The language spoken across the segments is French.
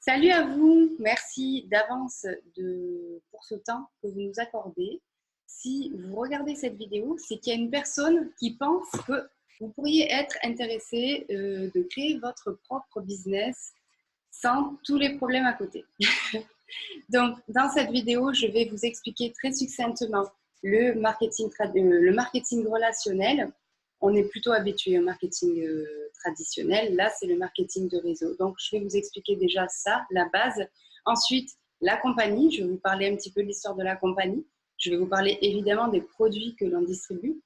Salut à vous, merci d'avance pour ce temps que vous nous accordez. Si vous regardez cette vidéo, c'est qu'il y a une personne qui pense que vous pourriez être intéressé de créer votre propre business sans tous les problèmes à côté. Donc, dans cette vidéo, je vais vous expliquer très succinctement le marketing relationnel. On est plutôt habitué au marketing traditionnel. Là, c'est le marketing de réseau. Donc, je vais vous expliquer déjà ça, la base. Ensuite, la compagnie. Je vais vous parler un petit peu de l'histoire de la compagnie. Je vais vous parler évidemment des produits que l'on distribue.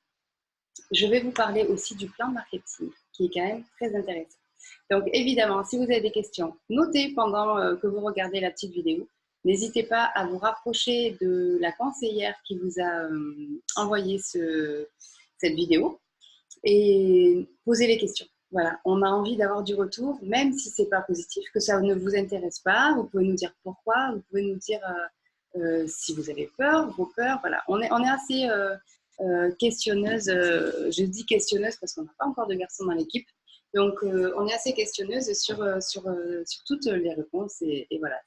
Je vais vous parler aussi du plan marketing, qui est quand même très intéressant. Donc, évidemment, si vous avez des questions, notez pendant que vous regardez la petite vidéo. N'hésitez pas à vous rapprocher de la conseillère qui vous a envoyé cette vidéo et poser les questions. Voilà, on a envie d'avoir du retour, même si ce n'est pas positif, que ça ne vous intéresse pas. Vous pouvez nous dire pourquoi, vous pouvez nous dire si vous avez peur, vos peurs. Voilà, on est assez questionneuse. Je dis questionneuse parce qu'on n'a pas encore de garçons dans l'équipe. Donc, on est assez questionneuse sur toutes les réponses et voilà,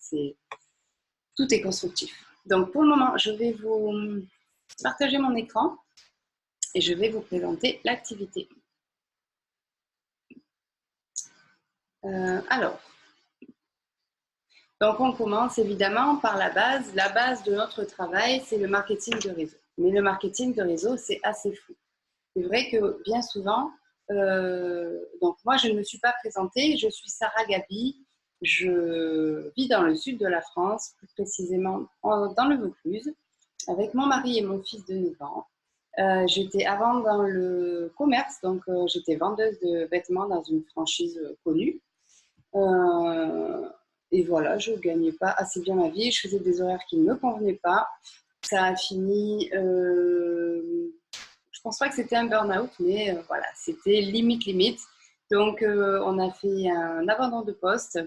tout est constructif. Donc, pour le moment, je vais vous partager mon écran et je vais vous présenter l'activité. Alors, donc on commence évidemment par la base. La base de notre travail, c'est le marketing de réseau. Mais le marketing de réseau, c'est assez fou. C'est vrai que bien souvent, donc moi, je ne me suis pas présentée. Je suis Sarah Gabi. Je vis dans le sud de la France, plus précisément dans le Vaucluse, avec mon mari et mon fils de 9 ans. J'étais avant dans le commerce, donc j'étais vendeuse de vêtements dans une franchise connue. Et voilà, je ne gagnais pas assez bien ma vie, je faisais des horaires qui ne me convenaient pas. Ça a fini, je pense pas que c'était un burn-out, mais voilà, c'était limite. Donc, on a fait un abandon de poste,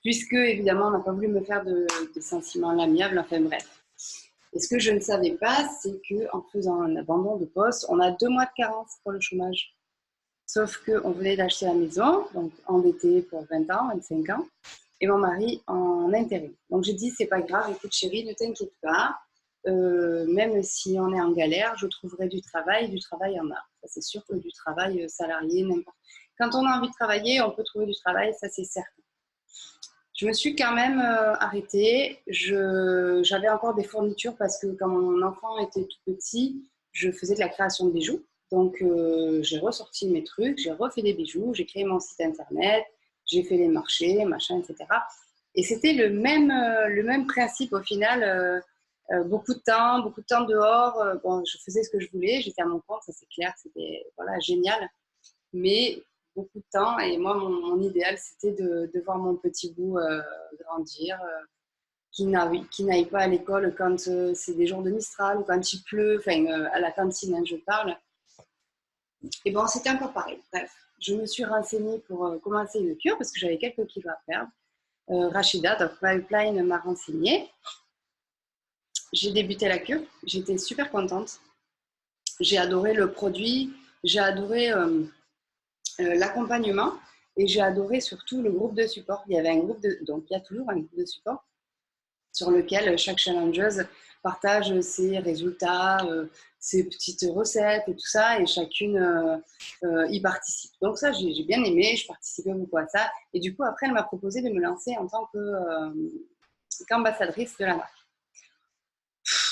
puisque évidemment, on n'a pas voulu me faire de sentiments à l'amiable, enfin bref. Et ce que je ne savais pas, c'est qu'en faisant un abandon de poste, on a 2 mois de carence pour le chômage. Sauf qu'on venait d'acheter la maison, donc endetté pour 20 ans, 25 ans, et mon mari en intérim. Donc j'ai dit, c'est pas grave, écoute chérie, ne t'inquiète pas, même si on est en galère, je trouverai du travail il y en a. Ça, c'est sûr que du travail salarié, n'importe. Quand on a envie de travailler, on peut trouver du travail, ça c'est certain. Je me suis quand même arrêtée. J'avais encore des fournitures parce que quand mon enfant était tout petit, je faisais de la création de bijoux. Donc, j'ai ressorti mes trucs, j'ai refait des bijoux, j'ai créé mon site internet, j'ai fait les marchés, machin, etc. Et c'était le même principe au final. Beaucoup de temps dehors. Bon, je faisais ce que je voulais, j'étais à mon compte, ça c'est clair, c'était voilà, génial. Mais beaucoup de temps et moi, mon idéal, c'était de voir mon petit bout grandir, qui n'aille pas à l'école quand c'est des jours de Mistral ou quand il pleut, enfin à la cantine, hein, je parle. Et bon, c'était un peu pareil. Bref, je me suis renseignée pour commencer une cure parce que j'avais quelques kilos à perdre. Rachida, donc Pipeline, m'a renseignée. J'ai débuté la cure, j'étais super contente. J'ai adoré le produit, j'ai adoré l'accompagnement et j'ai adoré surtout le groupe de support. Il y avait un groupe donc il y a toujours un groupe de support sur lequel chaque challengeuse partage ses résultats, ses petites recettes et tout ça, et chacune y participe. Donc ça, j'ai bien aimé, je participais beaucoup à ça. Et du coup, après, elle m'a proposé de me lancer en tant qu'ambassadrice de la marque.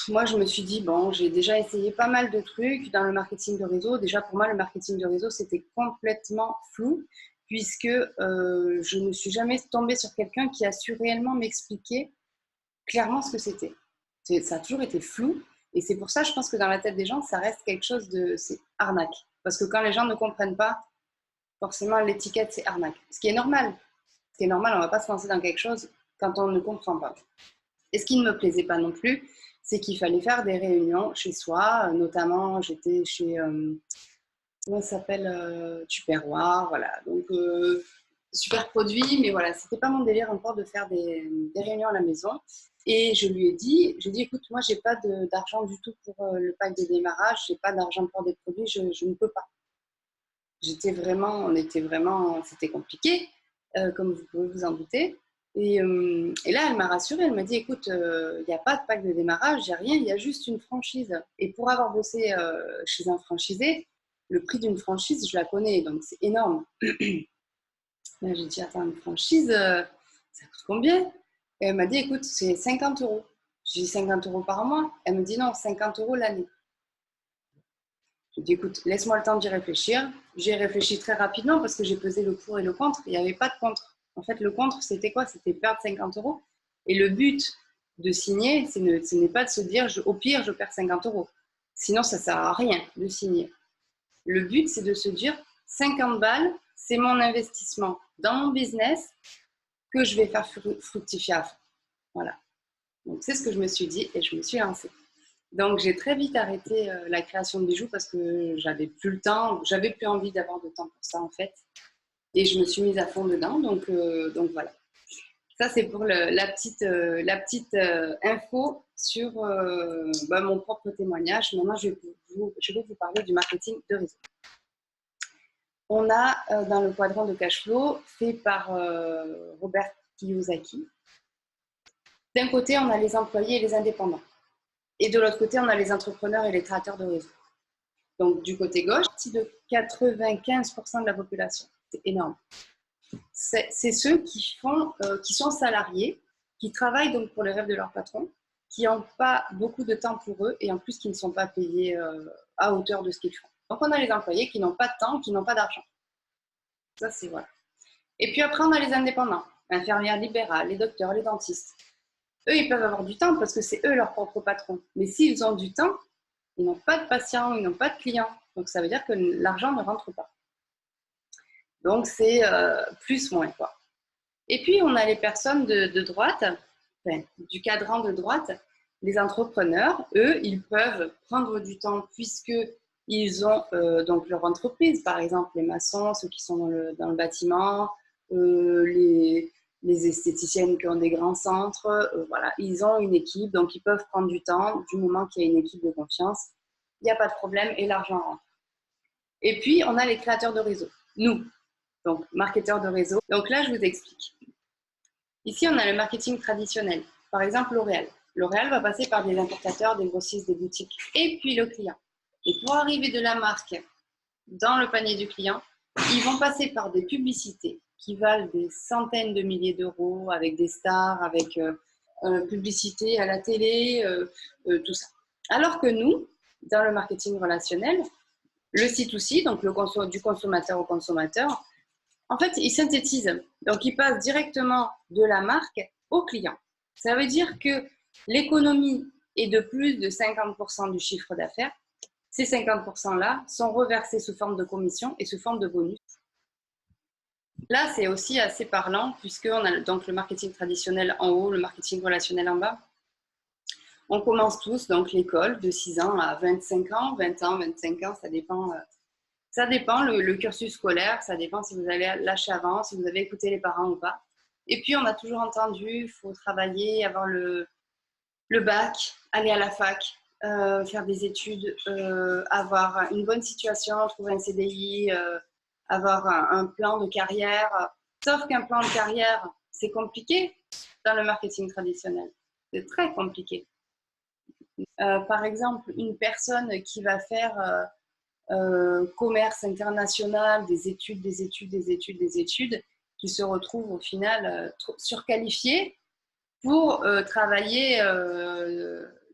Moi, je me suis dit, bon, j'ai déjà essayé pas mal de trucs dans le marketing de réseau. Déjà, pour moi, le marketing de réseau, c'était complètement flou, puisque je ne suis jamais tombée sur quelqu'un qui a su réellement m'expliquer clairement ce que c'était. Ça a toujours été flou, et c'est pour ça, je pense que dans la tête des gens, ça reste quelque chose c'est arnaque. Parce que quand les gens ne comprennent pas, forcément, l'étiquette, c'est arnaque. Ce qui est normal. Ce qui est normal, on ne va pas se lancer dans quelque chose quand on ne comprend pas. Et ce qui ne me plaisait pas non plus, c'est qu'il fallait faire des réunions chez soi, notamment j'étais chez, comment ça s'appelle, Tupperware, voilà. Donc, super produit, mais voilà, c'était pas mon délire encore de faire des réunions à la maison. Et je lui ai dit, écoute, moi, j'ai pas d'argent du tout pour le pack de démarrage, j'ai pas d'argent pour des produits, je ne peux pas. C'était compliqué, comme vous pouvez vous en douter. Et là, elle m'a rassurée. Elle m'a dit, écoute, il n'y a pas de pack de démarrage, il n'y a rien, il y a juste une franchise. Et pour avoir bossé chez un franchisé, le prix d'une franchise, je la connais, donc c'est énorme. Là, j'ai dit, attends, une franchise, ça coûte combien? Et elle m'a dit, écoute, c'est 50 euros. J'ai dit 50 euros par mois. Elle me dit, non, 50 euros l'année. J'ai dit, écoute, laisse-moi le temps d'y réfléchir. J'ai réfléchi très rapidement parce que j'ai pesé le pour et le contre. Il n'y avait pas de contre. En fait, le contre, c'était quoi? C'était perdre 50 euros. Et le but de signer, ce n'est pas de se dire, au pire, je perds 50 euros. Sinon, ça ne sert à rien de signer. Le but, c'est de se dire, 50 balles, c'est mon investissement dans mon business que je vais faire fructifier à fond. Voilà. Donc, c'est ce que je me suis dit et je me suis lancée. Donc, j'ai très vite arrêté la création de bijoux parce que j'avais plus le temps, j'avais plus envie d'avoir de temps pour ça en fait. Et je me suis mise à fond dedans. Donc voilà. Ça, c'est pour la petite info sur mon propre témoignage. Maintenant, je vais vous parler du marketing de réseau. On a dans le quadrant de cash flow fait par Robert Kiyosaki. D'un côté, on a les employés et les indépendants. Et de l'autre côté, on a les entrepreneurs et les créateurs de réseau. Donc, du côté gauche, c'est de 95% de la population. C'est énorme. C'est ceux qui sont salariés, qui travaillent donc pour les rêves de leur patron, qui n'ont pas beaucoup de temps pour eux et en plus qui ne sont pas payés à hauteur de ce qu'ils font. Donc, on a les employés qui n'ont pas de temps, qui n'ont pas d'argent. Ça, c'est voilà. Et puis après, on a les indépendants, infirmières libérales, les docteurs, les dentistes. Eux, ils peuvent avoir du temps parce que c'est eux leur propre patron. Mais s'ils ont du temps, ils n'ont pas de patients, ils n'ont pas de clients. Donc, ça veut dire que l'argent ne rentre pas. Donc, c'est plus-moins, quoi. Et puis, on a les personnes de droite, enfin, du cadran de droite, les entrepreneurs. Eux, ils peuvent prendre du temps puisqu'ils ont donc leur entreprise, par exemple les maçons, ceux qui sont dans le bâtiment, les esthéticiennes qui ont des grands centres, voilà, ils ont une équipe, donc ils peuvent prendre du temps du moment qu'il y a une équipe de confiance. Il n'y a pas de problème et l'argent rentre. Et puis, on a les créateurs de réseau, nous, donc marketeurs de réseau. Donc là, je vous explique. Ici, on a le marketing traditionnel. Par exemple, L'Oréal. L'Oréal va passer par des importateurs, des grossistes, des boutiques et puis le client. Et pour arriver de la marque dans le panier du client, ils vont passer par des publicités qui valent des centaines de milliers d'euros avec des stars, avec publicité à la télé, tout ça. Alors que nous, dans le marketing relationnel, le C2C, donc du consommateur au consommateur, en fait, il synthétise. Donc, il passe directement de la marque au client. Ça veut dire que l'économie est de plus de 50% du chiffre d'affaires. Ces 50%-là sont reversés sous forme de commission et sous forme de bonus. Là, c'est aussi assez parlant puisqu'on a donc le marketing traditionnel en haut, le marketing relationnel en bas. On commence tous donc l'école de 6 ans à 25 ans, 20 ans, 25 ans, ça dépend. Ça dépend, le cursus scolaire, ça dépend si vous allez lâcher avant, si vous avez écouté les parents ou pas. Et puis, on a toujours entendu, il faut travailler, avoir le bac, aller à la fac, faire des études, avoir une bonne situation, trouver un CDI, avoir un plan de carrière. Sauf qu'un plan de carrière, c'est compliqué dans le marketing traditionnel. C'est très compliqué. Par exemple, une personne qui va faire commerce international, des études, qui se retrouvent au final surqualifiés pour travailler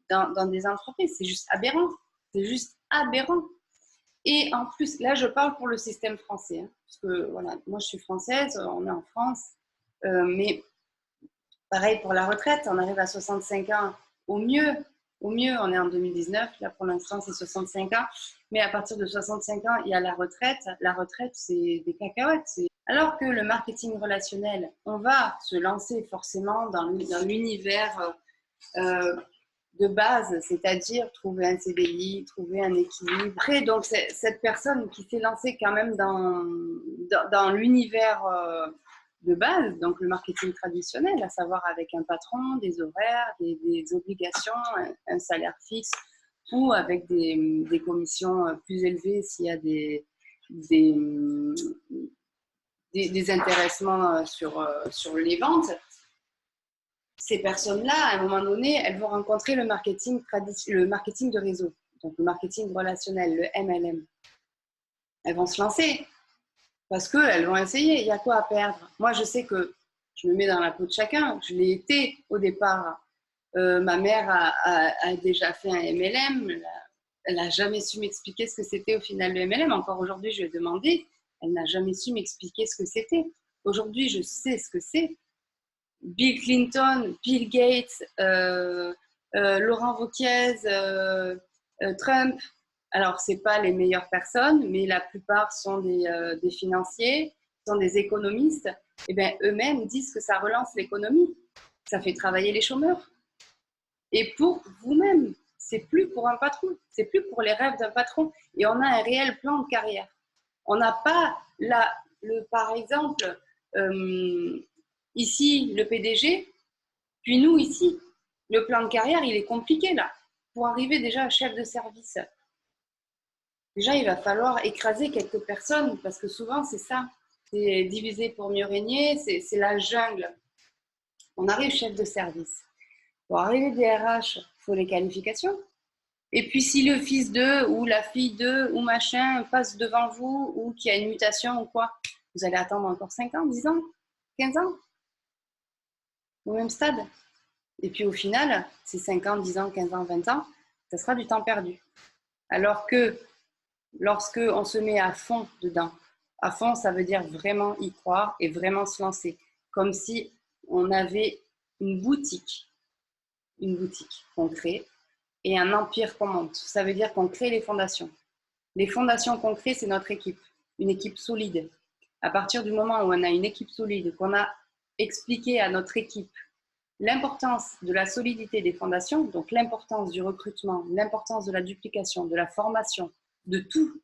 dans des entreprises. C'est juste aberrant. C'est juste aberrant. Et en plus, là, je parle pour le système français. Hein, parce que voilà, moi, je suis française, on est en France. Mais pareil pour la retraite, on arrive à 65 ans au mieux. Au mieux, on est en 2019. Là, pour l'instant, c'est 65 ans. Mais à partir de 65 ans, il y a la retraite. La retraite, c'est des cacahuètes. Alors que le marketing relationnel, on va se lancer forcément dans l'univers de base, c'est-à-dire trouver un CDI, trouver un équilibre. Après, donc, cette personne qui s'est lancée quand même dans l'univers de base, donc le marketing traditionnel, à savoir avec un patron, des horaires, des obligations, un salaire fixe, ou avec des commissions plus élevées s'il y a des intéressements sur les ventes. ces personnes-là, à un moment donné, elles vont rencontrer le marketing de réseau, donc le marketing relationnel, le MLM. Elles vont se lancer parce qu'elles vont essayer. Il y a quoi à perdre? Moi, je sais que je me mets dans la peau de chacun. Je l'ai été au départ. Ma mère a déjà fait un MLM. Elle n'a jamais su m'expliquer ce que c'était au final le MLM. Encore aujourd'hui, je lui ai demandé. Elle n'a jamais su m'expliquer ce que c'était. Aujourd'hui, je sais ce que c'est. Bill Clinton, Bill Gates, Laurent Wauquiez, Trump. Alors, ce n'est pas les meilleures personnes, mais la plupart sont des financiers, sont des économistes. Et bien, eux-mêmes disent que ça relance l'économie. Ça fait travailler les chômeurs. Et pour vous-même, c'est plus pour un patron, c'est plus pour les rêves d'un patron. Et on a un réel plan de carrière. On n'a pas, par exemple, ici, le PDG, puis nous, ici, le plan de carrière, il est compliqué, là. Pour arriver déjà à chef de service, déjà, il va falloir écraser quelques personnes, parce que souvent, c'est ça. C'est diviser pour mieux régner, c'est la jungle. On arrive chef de service. Pour arriver DRH, il faut les qualifications. Et puis, si le fils d'eux ou la fille d'eux ou machin passe devant vous ou qu'il y a une mutation ou quoi, vous allez attendre encore 5 ans, 10 ans, 15 ans, au même stade. Et puis, au final, ces 5 ans, 10 ans, 15 ans, 20 ans, ça sera du temps perdu. Alors que lorsque on se met à fond dedans, à fond, ça veut dire vraiment y croire et vraiment se lancer. Comme si on avait une boutique qu'on crée et un empire qu'on monte. Ça veut dire qu'on crée les fondations. Les fondations qu'on crée, c'est notre équipe, une équipe solide. À partir du moment où on a une équipe solide, qu'on a expliqué à notre équipe l'importance de la solidité des fondations, donc l'importance du recrutement, l'importance de la duplication, de la formation, de tout,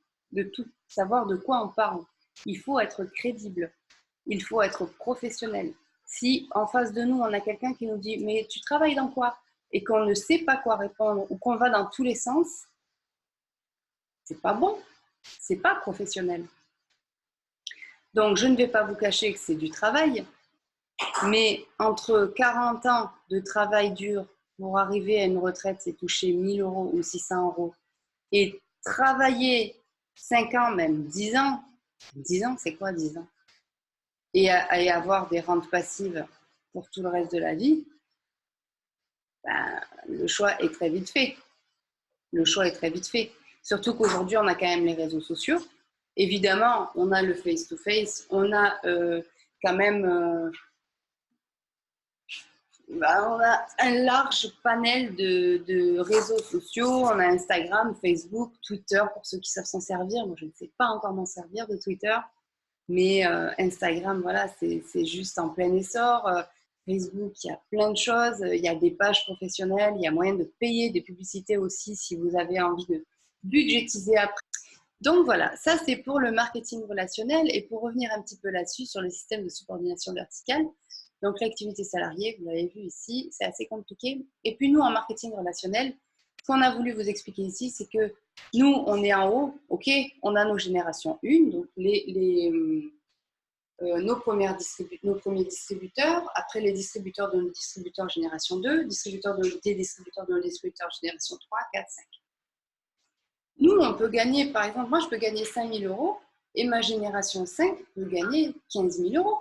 savoir de quoi on parle. Il faut être crédible, il faut être professionnel. Si en face de nous, on a quelqu'un qui nous dit « mais tu travailles dans quoi ?» et qu'on ne sait pas quoi répondre ou qu'on va dans tous les sens, c'est pas bon, c'est pas professionnel. Donc, je ne vais pas vous cacher que c'est du travail, mais entre 40 ans de travail dur pour arriver à une retraite et toucher 1 000 € ou 600 € et travailler 5 ans, même 10 ans, 10 ans, c'est quoi 10 ans? Et avoir des rentes passives pour tout le reste de la vie, ben, le choix est très vite fait. Le choix est très vite fait. Surtout qu'aujourd'hui, on a quand même les réseaux sociaux. Évidemment, on a le face-to-face, on a quand même on a un large panel de réseaux sociaux. On a Instagram, Facebook, Twitter, pour ceux qui savent s'en servir. Moi, je ne sais pas encore m'en servir de Twitter. Mais Instagram, voilà, c'est juste en plein essor. Facebook, il y a plein de choses. Il y a des pages professionnelles. Il y a moyen de payer des publicités aussi si vous avez envie de budgétiser après. Donc voilà, ça c'est pour le marketing relationnel. Et pour revenir un petit peu là-dessus, sur le système de subordination verticale, donc l'activité salariée, vous l'avez vu ici, c'est assez compliqué. Et puis nous, en marketing relationnel, ce qu'on a voulu vous expliquer ici, c'est que nous, on est en haut, ok, on a nos générations 1, donc nos premiers distributeurs, après les distributeurs de nos distributeurs génération 2, des distributeurs de nos distributeurs génération 3, 4, 5. Nous, on peut gagner, par exemple, moi je peux gagner 5 000 € et ma génération 5 peut gagner 15 000 €.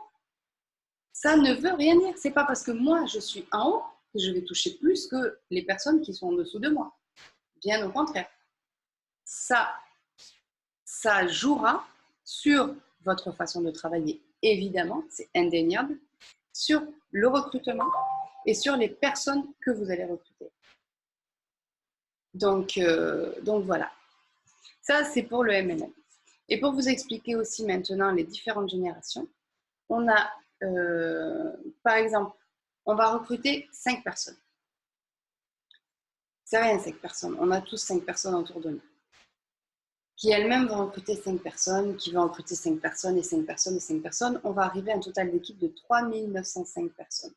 Ça ne veut rien dire. C'est pas parce que moi je suis en haut que je vais toucher plus que les personnes qui sont en dessous de moi. Bien au contraire. Ça jouera sur votre façon de travailler, évidemment, c'est indéniable, sur le recrutement et sur les personnes que vous allez recruter. Donc voilà. Ça, c'est pour le MLM. Et pour vous expliquer aussi maintenant les différentes générations, on a, par exemple, on va recruter 5 personnes. C'est rien, 5 personnes. On a tous 5 personnes autour de nous. Qui elles-mêmes vont recruter 5 personnes, qui vont recruter 5 personnes et 5 personnes et 5 personnes. On va arriver à un total d'équipe de 3 905 personnes.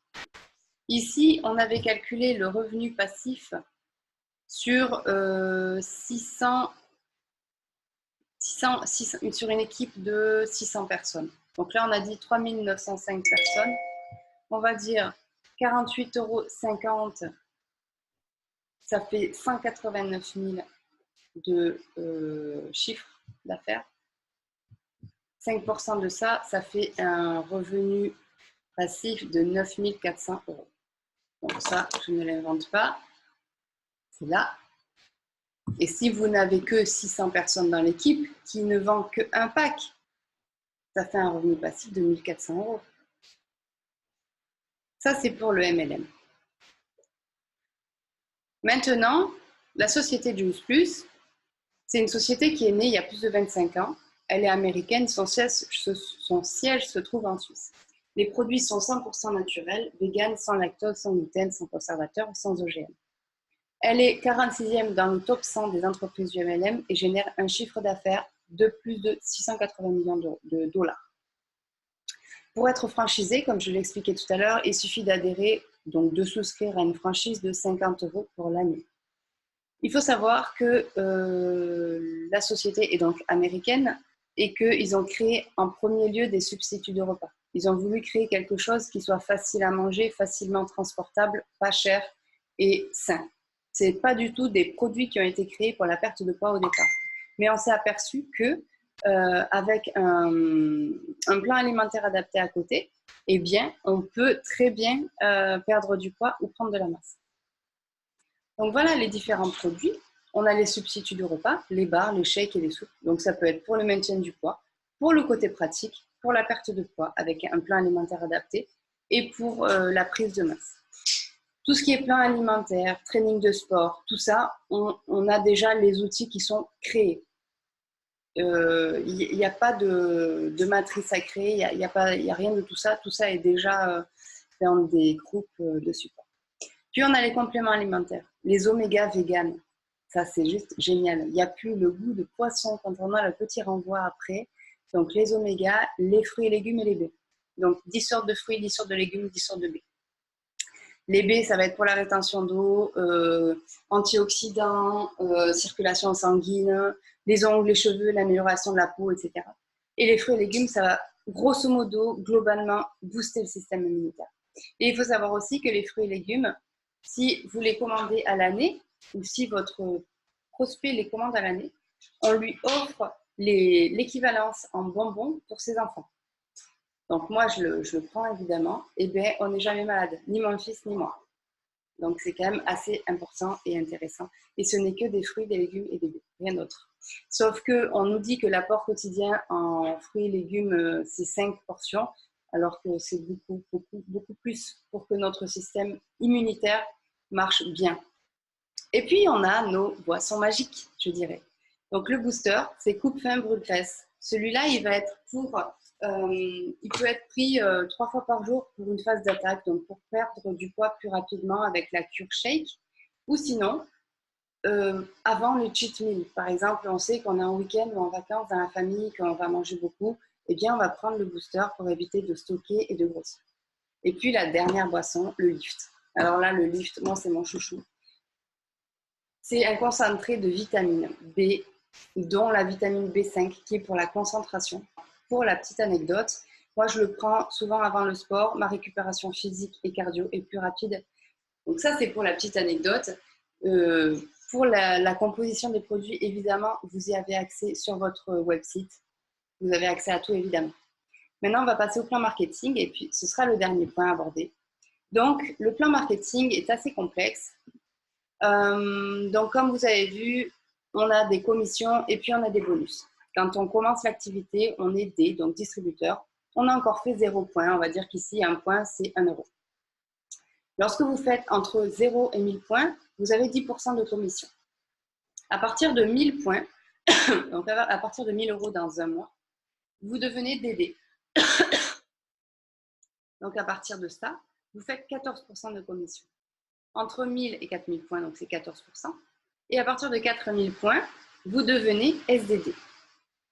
Ici, on avait calculé le revenu passif sur, sur une équipe de 600 personnes. Donc là, on a dit 3 905 personnes. On va dire 48,50 €, ça fait 189 000 de chiffre d'affaires. 5% de ça, ça fait un revenu passif de 9 400 €. Donc ça, je ne l'invente pas. C'est là. Et si vous n'avez que 600 personnes dans l'équipe qui ne vendent qu'un pack, ça fait un revenu passif de 1 400 €. Ça, c'est pour le MLM. Maintenant, la société Juice Plus, c'est une société qui est née il y a plus de 25 ans. Elle est américaine, son siège se trouve en Suisse. Les produits sont 100% naturels, vegan, sans lactose, sans gluten, sans conservateur, sans OGM. Elle est 46e dans le top 100 des entreprises du MLM et génère un chiffre d'affaires de plus de 680 millions de dollars. Pour être franchisé, comme je l'ai expliqué tout à l'heure, il suffit d'adhérer, donc de souscrire à une franchise de 50 € pour l'année. Il faut savoir que la société est donc américaine et qu'ils ont créé en premier lieu des substituts de repas. Ils ont voulu créer quelque chose qui soit facile à manger, facilement transportable, pas cher et sain. Ce n'est pas du tout des produits qui ont été créés pour la perte de poids au départ. Mais on s'est aperçu que avec un plan alimentaire adapté à côté, eh bien, on peut très bien perdre du poids ou prendre de la masse. Donc voilà les différents produits. On a les substituts de repas, les bars, les shakes et les soupes. Donc ça peut être pour le maintien du poids, pour le côté pratique, pour la perte de poids avec un plan alimentaire adapté et pour la prise de masse. Tout ce qui est plan alimentaire, training de sport, tout ça, on a déjà les outils qui sont créés. Il n'y a pas de matrice à créer, il n'y a rien de tout ça. Tout ça est déjà dans des groupes de support. Puis on a les compléments alimentaires, les oméga vegan. Ça, c'est juste génial. Il n'y a plus le goût de poisson quand on a le petit renvoi après. Donc les oméga, les fruits et légumes et les baies. Donc 10 sortes de fruits, 10 sortes de légumes, 10 sortes de baies. Les baies, ça va être pour la rétention d'eau, antioxydants, circulation sanguine, les ongles, les cheveux, l'amélioration de la peau, etc. Et les fruits et légumes, ça va grosso modo, globalement, booster le système immunitaire. Et il faut savoir aussi que les fruits et légumes, si vous les commandez à l'année, ou si votre prospect les commande à l'année, on lui offre l'équivalence en bonbons pour ses enfants. Donc moi, je le prends évidemment, et bien on n'est jamais malade, ni mon fils ni moi. Donc c'est quand même assez important et intéressant. Et ce n'est que des fruits, des légumes et des baies, rien d'autre. Sauf qu'on nous dit que l'apport quotidien en fruits et légumes, c'est 5 portions, alors que c'est beaucoup plus pour que notre système immunitaire marche bien. Et puis on a nos boissons magiques, je dirais. Donc le booster, c'est coupe-faim, brûle-graisse. Celui-là, il va être il peut être pris 3 fois par jour pour une phase d'attaque, donc pour perdre du poids plus rapidement avec la cure shake, ou sinon avant le cheat meal. Par exemple, on sait qu'on est en week-end ou en vacances dans la famille, qu'on va manger beaucoup, eh bien on va prendre le booster pour éviter de stocker et de grossir. Et puis la dernière boisson, le lift. Alors là, le lift, moi c'est mon chouchou. C'est un concentré de vitamine B, dont la vitamine B5 qui est pour la concentration. Pour la petite anecdote, moi je le prends souvent avant le sport, ma récupération physique et cardio est plus rapide. Donc ça c'est pour la petite anecdote. Pour la composition des produits, évidemment, vous y avez accès sur votre website. Vous avez accès à tout évidemment. Maintenant on va passer au plan marketing et puis ce sera le dernier point abordé. Donc le plan marketing est assez complexe. Donc comme vous avez vu, on a des commissions et puis on a des bonus. Quand on commence l'activité, on est donc distributeur. On a encore fait 0 point. On va dire qu'ici, un point, c'est 1 €. Lorsque vous faites entre 0 et 1000 points, vous avez 10% de commission. À partir de 1000 points, donc à partir de 1000 € dans un mois, vous devenez DD. Donc à partir de ça, vous faites 14% de commission. Entre 1000 et 4000 points, donc c'est 14%. Et à partir de 4000 points, vous devenez SDD.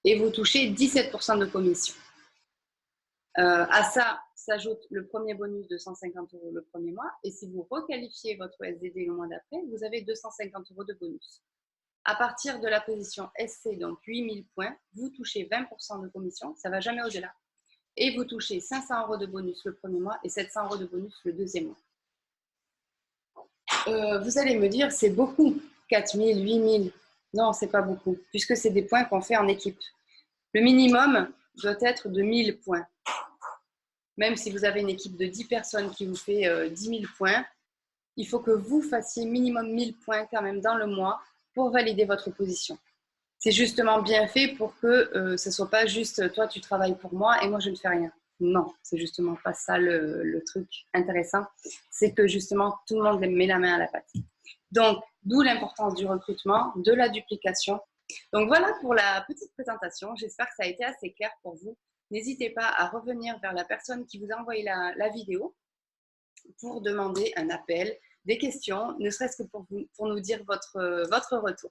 Et vous touchez 17% de commission. À ça s'ajoute le premier bonus de 150 € le premier mois. Et si vous requalifiez votre SDD le mois d'après, vous avez 250 € de bonus. À partir de la position SC, donc 8000 points, vous touchez 20% de commission. Ça ne va jamais au-delà. Et vous touchez 500 € de bonus le premier mois et 700 € de bonus le deuxième mois. Vous allez me dire, c'est beaucoup, 4000, 8000. Non, c'est pas beaucoup, puisque c'est des points qu'on fait en équipe. Le minimum doit être de 1000 points. Même si vous avez une équipe de 10 personnes qui vous fait 10 000 points, il faut que vous fassiez minimum 1000 points quand même dans le mois pour valider votre position. C'est justement bien fait pour que ce ne soit pas juste toi tu travailles pour moi et moi je ne fais rien. Non, c'est justement pas ça le truc intéressant. C'est que justement tout le monde met la main à la pâte. Donc, d'où l'importance du recrutement, de la duplication. Donc voilà pour la petite présentation. J'espère que ça a été assez clair pour vous. N'hésitez pas à revenir vers la personne qui vous a envoyé la vidéo pour demander un appel, des questions, ne serait-ce que pour nous dire votre retour.